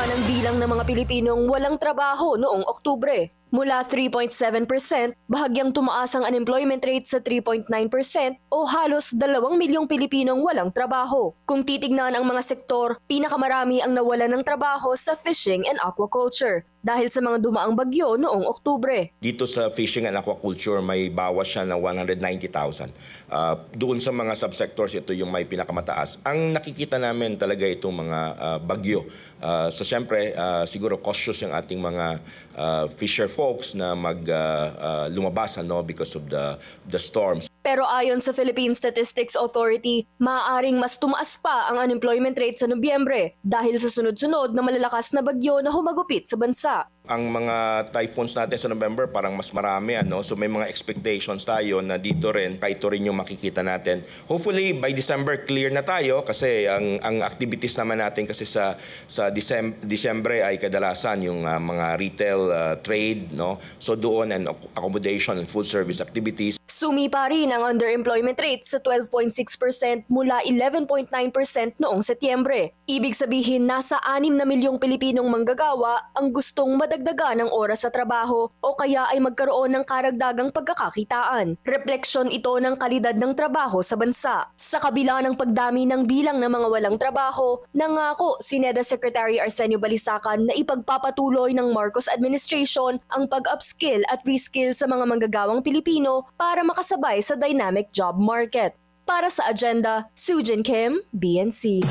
bumaba ng bilang ng mga Pilipinong walang trabaho noong Oktubre. Mula 3.7%, bahagyang tumaas ang unemployment rate sa 3.9% o halos 2 milyong Pilipinong walang trabaho. Kung titignan ang mga sektor, pinakamarami ang nawalan ng trabaho sa fishing and aquaculture dahil sa mga dumaang bagyo noong Oktubre. Dito sa fishing and aquaculture may bawas siya ng 190,000. Doon sa mga subsectors, ito yung may pinakamataas. Ang nakikita namin talaga itong mga bagyo. So siyempre, siguro cautious yung ating mga fisher folks na lumabas because of the storms. Pero ayon sa Philippine Statistics Authority, maaaring mas tumaas pa ang unemployment rate sa Nobyembre dahil sa sunod-sunod na malalakas na bagyo na humagupit sa bansa. Ang mga typhoons natin sa November parang mas marami, so may mga expectations tayo na dito rin, ito rin yung makikita natin. Hopefully by December clear na tayo kasi ang activities naman natin kasi sa Disyembre ay kadalasan yung mga retail trade, so doon and accommodation and food service activities. Sumipa rin ang underemployment rate sa 12.6% mula 11.9% noong Setyembre. Ibig sabihin nasa 6 na milyong Pilipinong manggagawa ang gustong madagdagan ng oras sa trabaho o kaya ay magkaroon ng karagdagang pagkakakitaan. Refleksyon ito ng kalidad ng trabaho sa bansa. Sa kabila ng pagdami ng bilang ng mga walang trabaho, nangako si NEDA Secretary Arsenio Balisacan na ipagpapatuloy ng Marcos administration ang pag-upskill at reskill sa mga manggagawang Pilipino para makasabay sa dynamic job market. Para sa Agenda, Sujin Kim, BNC.